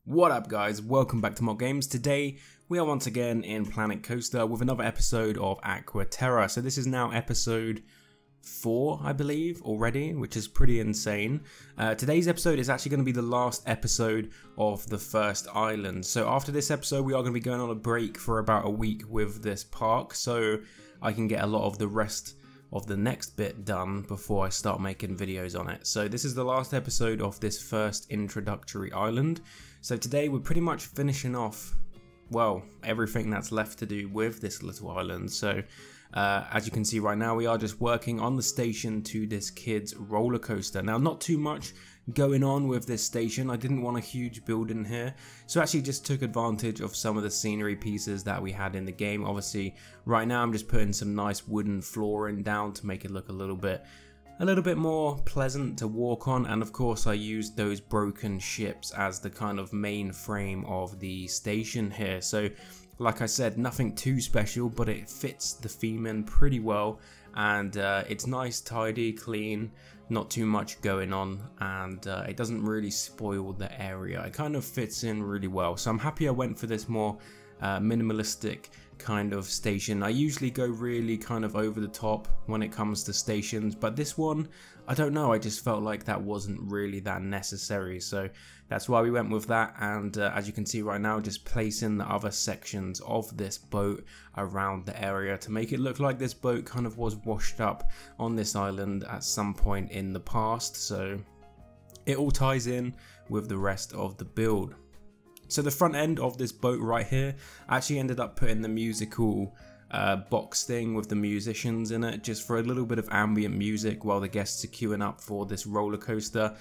What up guys, welcome back to Mod Games. Today we are once again in Planet Coaster with another episode of Aquaterra. So this is now episode 4 I believe already, which is pretty insane. Today's episode is actually going to be the last episode of the first island. So after this episode we are going to be going on a break for about a week with this park, so I can get a lot of the rest of the next bit done before I start making videos on it. So this is the last episode of this first introductory island. So today we're pretty much finishing off, well, everything that's left to do with this little island. So as you can see right now, we are just working on the station to this kid's roller coaster. Now, not too much going on with this station. I didn't want a huge building here, so actually just took advantage of some of the scenery pieces that we had in the game. Obviously right now I'm just putting some nice wooden flooring down to make it look a little bit more pleasant to walk on, and of course I used those broken ships as the kind of main frame of the station here. So like I said, nothing too special, but it fits the theme in pretty well, and it's nice, tidy, clean, not too much going on, and it doesn't really spoil the area. It kind of fits in really well, so I'm happy I went for this more minimalistic kind of station. I usually go really kind of over the top when it comes to stations, but this one, I don't know, I just felt like that wasn't really that necessary, so that's why we went with that. And as you can see right now, just placing the other sections of this boat around the area to make it look like this boat kind of was washed up on this island at some point in the past, so it all ties in with the rest of the build. So the front end of this boat right here, I actually ended up putting the musical box thing with the musicians in it, just for a little bit of ambient music while the guests are queuing up for this roller coaster.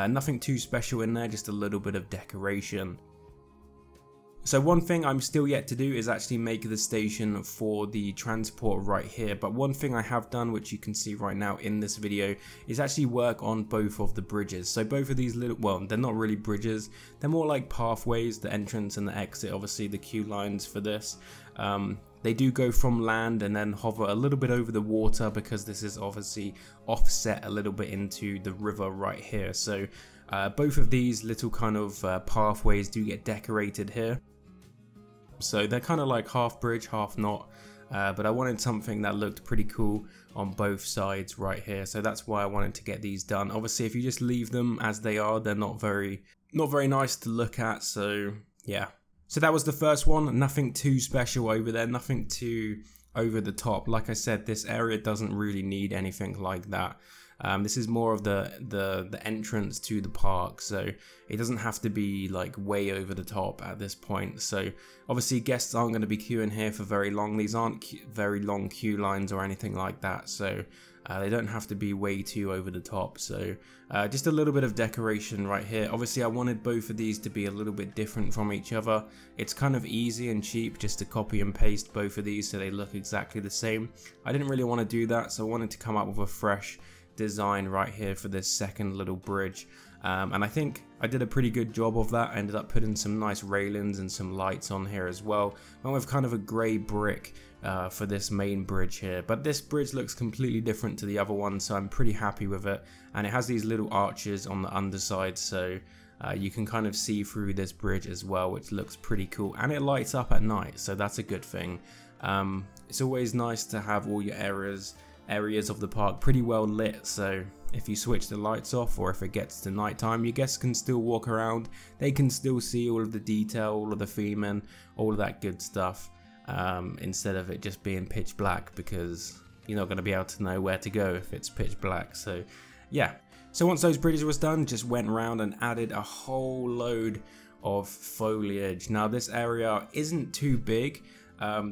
Nothing too special in there, just a little bit of decoration. So one thing I'm still yet to do is actually make the station for the transport right here, but one thing I have done, which you can see right now in this video, is actually work on both of the bridges. So both of these little, well, they're not really bridges, they're more like pathways, the entrance and the exit, obviously the queue lines for this. They do go from land and then hover a little bit over the water, because this is obviously offset a little bit into the river right here. So both of these little kind of pathways do get decorated here. So they're kind of like half bridge, half not, but I wanted something that looked pretty cool on both sides right here, so that's why I wanted to get these done. Obviously if you just leave them as they are, they're not very nice to look at, so yeah. So that was the first one, nothing too special over there, nothing too over the top. Like I said, this area doesn't really need anything like that. This is more of the entrance to the park, so it doesn't have to be like way over the top at this point. So obviously guests aren't going to be queuing here for very long. These aren't very long queue lines or anything like that, so they don't have to be way too over the top. So just a little bit of decoration right here. Obviously I wanted both of these to be a little bit different from each other. It's kind of easy and cheap just to copy and paste both of these so they look exactly the same. I didn't really want to do that, so I wanted to come up with a fresh design right here for this second little bridge, and I think I did a pretty good job of that. I ended up putting some nice railings and some lights on here as well, and with kind of a grey brick for this main bridge here. But this bridge looks completely different to the other one, so I'm pretty happy with it, and it has these little arches on the underside, so you can kind of see through this bridge as well, which looks pretty cool, and it lights up at night, so that's a good thing. It's always nice to have all your areas of the park pretty well lit, so if you switch the lights off or if it gets to nighttime, your guests can still walk around, they can still see all of the detail, all of the theming, all of that good stuff, instead of it just being pitch black, because you're not going to be able to know where to go if it's pitch black. So yeah, so once those bridges was done, just went around and added a whole load of foliage. Now this area isn't too big.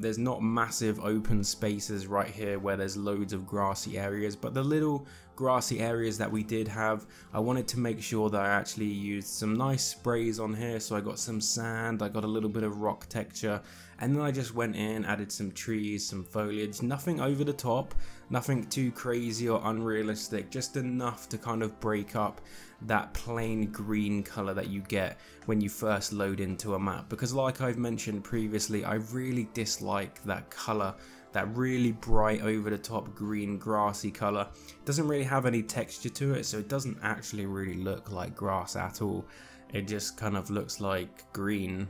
There's not massive open spaces right here where there's loads of grassy areas, but the little grassy areas that we did have, I wanted to make sure that I actually used some nice sprays on here. So I got some sand, I got a little bit of rock texture, and then I just went in, added some trees, some foliage, nothing over the top, nothing too crazy or unrealistic, just enough to kind of break up that plain green color that you get when you first load into a map, because like I've mentioned previously, I really dislike that color, that really bright over the top green grassy color. It doesn't really have any texture to it, so it doesn't actually really look like grass at all. it just kind of looks like green.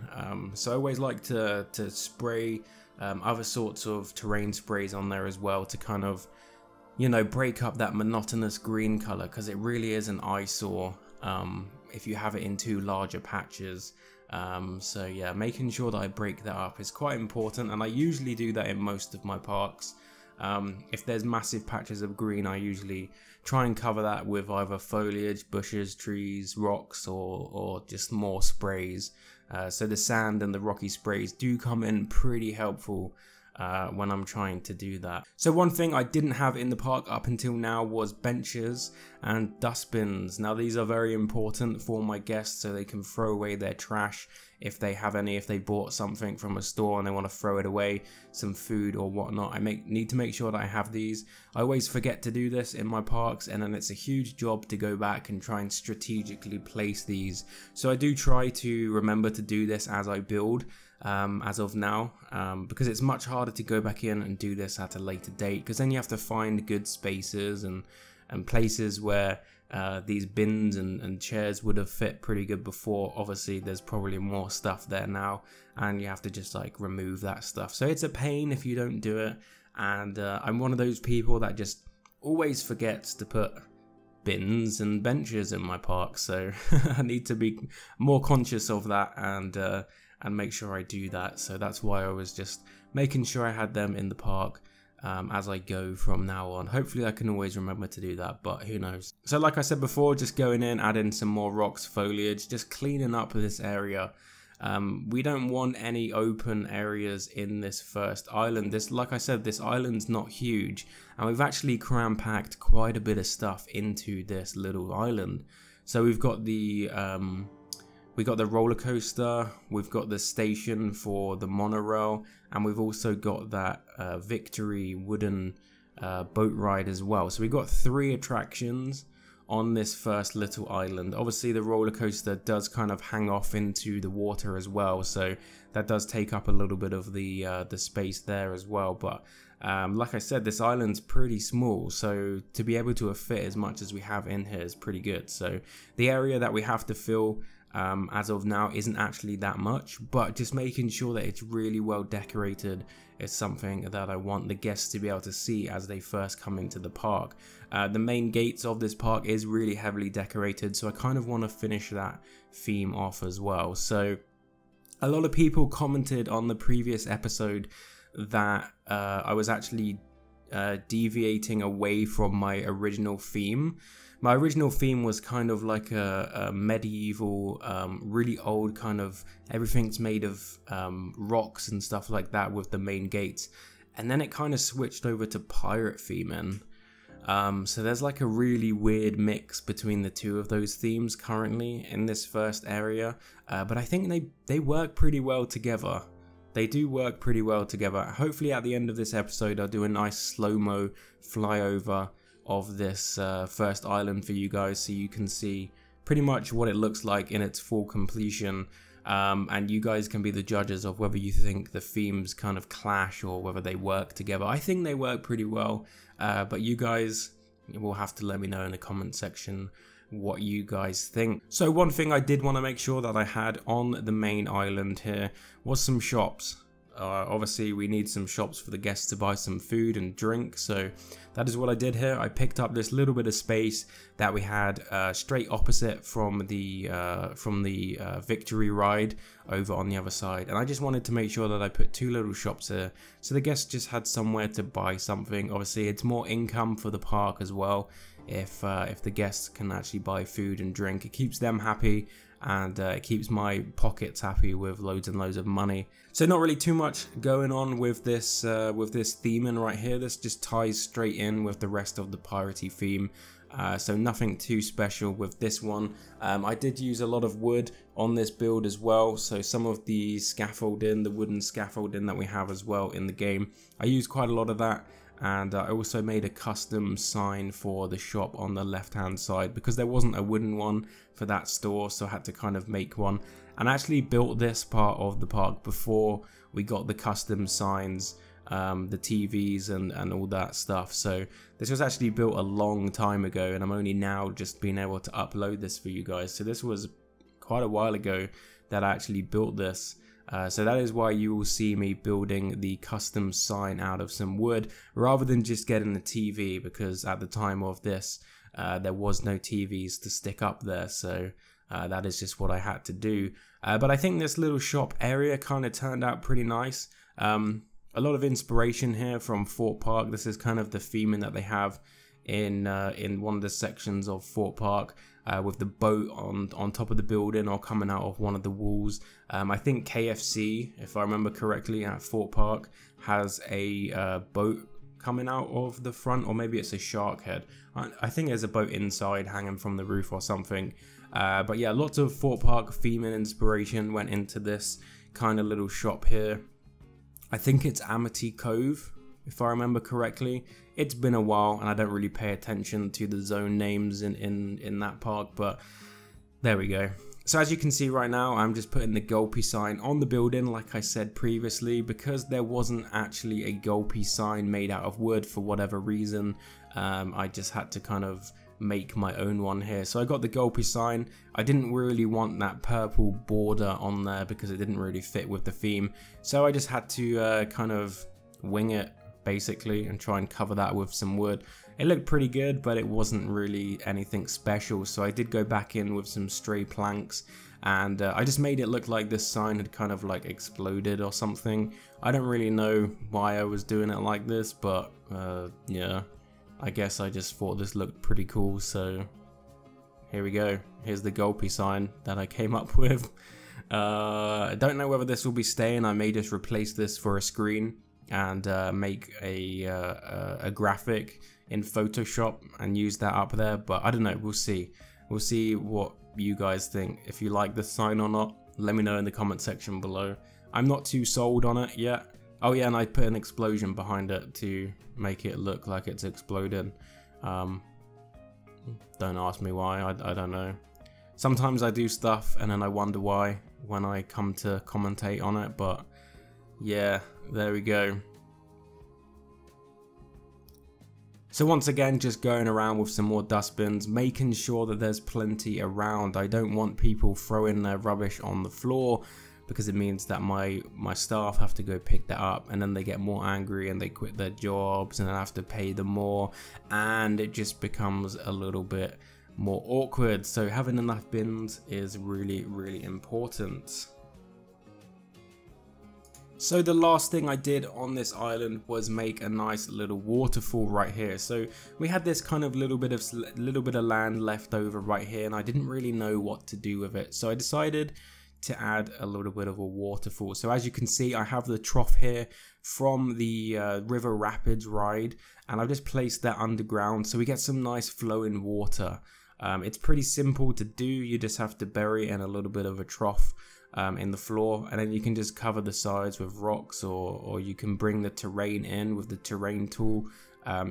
So I always like to spray other sorts of terrain sprays on there as well to kind of, you know, break up that monotonous green color, because it really is an eyesore if you have it in too larger patches. So yeah, making sure that I break that up is quite important, and I usually do that in most of my parks. If there's massive patches of green, I usually try and cover that with either foliage, bushes, trees, rocks, or just more sprays. So the sand and the rocky sprays do come in pretty helpful when I'm trying to do that. So one thing I didn't have in the park up until now was benches and dustbins. Now these are very important for my guests, so they can throw away their trash if they have any, if they bought something from a store and they want to throw it away, some food or whatnot. I need to make sure that I have these. I always forget to do this in my parks, and then it's a huge job to go back and try and strategically place these. So I do try to remember to do this as I build. As of now, because it's much harder to go back in and do this at a later date, because then you have to find good spaces and places where these bins and chairs would have fit pretty good before. Obviously there's probably more stuff there now, and you have to just like remove that stuff, so it's a pain if you don't do it. And I'm one of those people that just always forgets to put bins and benches in my park, so I need to be more conscious of that and make sure I do that. So that's why I was just making sure I had them in the park as I go from now on. Hopefully I can always remember to do that, but who knows. So like I said before, just going in, adding some more rocks, foliage, just cleaning up this area. We don't want any open areas in this first island. Like I said, this island's not huge, and we've actually cram-packed quite a bit of stuff into this little island. So we've got the roller coaster, we've got the station for the monorail, and we've also got that Victory wooden boat ride as well. So we've got 3 attractions on this first little island. Obviously the roller coaster does kind of hang off into the water as well, so that does take up a little bit of the space there as well. But like I said, this island's pretty small, so to be able to fit as much as we have in here is pretty good. So the area that we have to fill as of now isn't actually that much, but just making sure that it's really well decorated is something that I want the guests to be able to see as they first come into the park. The main gates of this park is really heavily decorated, so I kind of want to finish that theme off as well. So a lot of people commented on the previous episode that I was actually deviating away from my original theme. My original theme was kind of like a medieval, really old kind of, everything's made of rocks and stuff like that with the main gates. And then it kind of switched over to pirate theming. So there's like a really weird mix between the two of those themes currently in this first area. But I think they work pretty well together. They do work pretty well together. Hopefully at the end of this episode I'll do a nice slow-mo flyover of this first island for you guys, so you can see pretty much what it looks like in its full completion, and you guys can be the judges of whether you think the themes kind of clash or whether they work together. I think they work pretty well, but you guys will have to let me know in the comment section what you guys think. So one thing I did want to make sure that I had on the main island here was some shops. Obviously we need some shops for the guests to buy some food and drink, so that is what I did here. I picked up this little bit of space that we had straight opposite from the Victory ride over on the other side, and I just wanted to make sure that I put 2 little shops here so the guests just had somewhere to buy something. Obviously it's more income for the park as well if the guests can actually buy food and drink. It keeps them happy, and it keeps my pockets happy with loads and loads of money. So not really too much going on with this theming right here. This just ties straight in with the rest of the piratey theme. So nothing too special with this one. I did use a lot of wood on this build as well, so some of the scaffolding, the wooden scaffolding that we have as well in the game, I used quite a lot of that. And I also made a custom sign for the shop on the left hand side because there wasn't a wooden one for that store, so I had to kind of make one. And I actually built this part of the park before we got the custom signs, the TVs and all that stuff. So this was actually built a long time ago, and I'm only now just being able to upload this for you guys. So this was quite a while ago that I actually built this. So that is why you will see me building the custom sign out of some wood rather than just getting a TV, because at the time of this there was no TVs to stick up there, so that is just what I had to do. But I think this little shop area kind of turned out pretty nice. A lot of inspiration here from Fort Park. This is kind of the theming that they have in one of the sections of Fort Park, with the boat on top of the building or coming out of one of the walls. I think KFC, if I remember correctly, at Fort Park has a boat coming out of the front, or maybe it's a shark head. I think there's a boat inside hanging from the roof or something. But yeah, lots of Fort Park theme and inspiration went into this kind of little shop here. I think it's Amity Cove, if I remember correctly. It's been a while and I don't really pay attention to the zone names in that park, but there we go. So as you can see right now, I'm just putting the Gulpy sign on the building, like I said previously, because there wasn't actually a Gulpy sign made out of wood for whatever reason. I just had to kind of make my own one here. So I got the Gulpy sign. I didn't really want that purple border on there because it didn't really fit with the theme. So I just had to kind of wing it basically and try and cover that with some wood. It looked pretty good, but it wasn't really anything special. So I did go back in with some stray planks and I just made it look like this sign had kind of like exploded or something. I don't really know why I was doing it like this, but yeah. I guess I just thought this looked pretty cool, so here we go. Here's the Gulpy sign that I came up with. I don't know whether this will be staying. I may just replace this for a screen and make a graphic in Photoshop and use that up there, but I don't know, we'll see. We'll see what you guys think. If you like the sign or not, let me know in the comment section below. I'm not too sold on it yet. Oh yeah, and I put an explosion behind it to make it look like it's exploded. Don't ask me why, I don't know. Sometimes I do stuff and then I wonder why when I come to commentate on it, but yeah, there we go. So once again, just going around with some more dustbins, making sure that there's plenty around. I don't want people throwing their rubbish on the floor, because it means that my staff have to go pick that up and then they get more angry and they quit their jobs and I have to pay them more, and it just becomes a little bit more awkward. So having enough bins is really, really important. So the last thing I did on this island was make a nice little waterfall right here. So we had this kind of little bit of land left over right here, and I didn't really know what to do with it. So I decided to add a little bit of a waterfall. So as you can see, I have the trough here from the River Rapids ride, and I've just placed that underground so we get some nice flowing water. It's pretty simple to do. You just have to bury in a little bit of a trough in the floor, and then you can just cover the sides with rocks, or you can bring the terrain in with the terrain tool,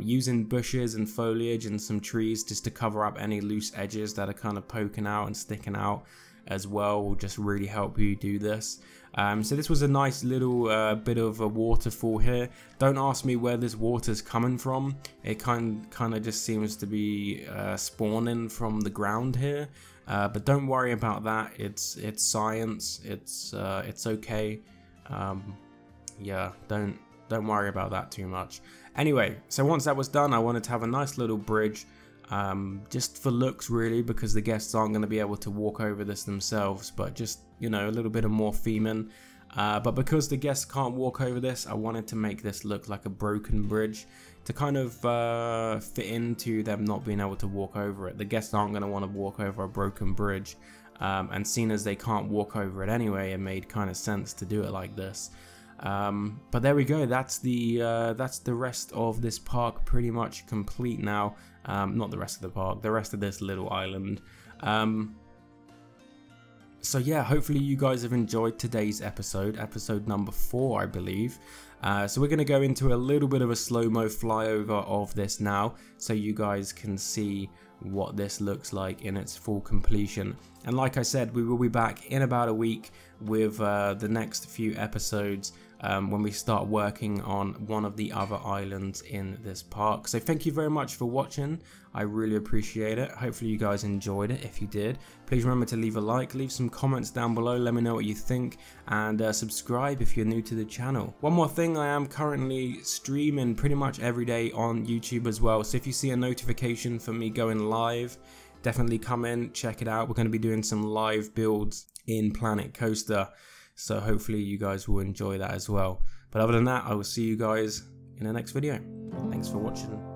using bushes and foliage and some trees just to cover up any loose edges that are kind of poking out and sticking out as well, will just really help you do this. So this was a nice little bit of a waterfall here. Don't ask me where this water's coming from. It kind of just seems to be spawning from the ground here, but don't worry about that. It's science. It's okay. Yeah, don't worry about that too much. Anyway, so once that was done, I wanted to have a nice little bridge. Just for looks really, because the guests aren't going to be able to walk over this themselves, but just, you know, a little bit of more theming. But because the guests can't walk over this, I wanted to make this look like a broken bridge to kind of fit into them not being able to walk over it. The guests aren't going to want to walk over a broken bridge, and seeing as they can't walk over it anyway, it made kind of sense to do it like this. But there we go. That's the rest of this park pretty much complete now. Not the rest of the park, the rest of this little island. So yeah, hopefully you guys have enjoyed today's episode number 4, I believe. So we're going to go into a little bit of a slow-mo flyover of this now, so you guys can see what this looks like in its full completion. And like I said, we will be back in about a week with the next few episodes. when we start working on one of the other islands in this park. So thank you very much for watching. I really appreciate it. Hopefully you guys enjoyed it. If you did, please remember to leave a like, leave some comments down below, let me know what you think, and subscribe if you're new to the channel. One more thing, I am currently streaming pretty much every day on YouTube as well, so if you see a notification for me going live, definitely come in, check it out. We're going to be doing some live builds in Planet Coaster, so hopefully you guys will enjoy that as well. But other than that, I will see you guys in the next video. Thanks for watching.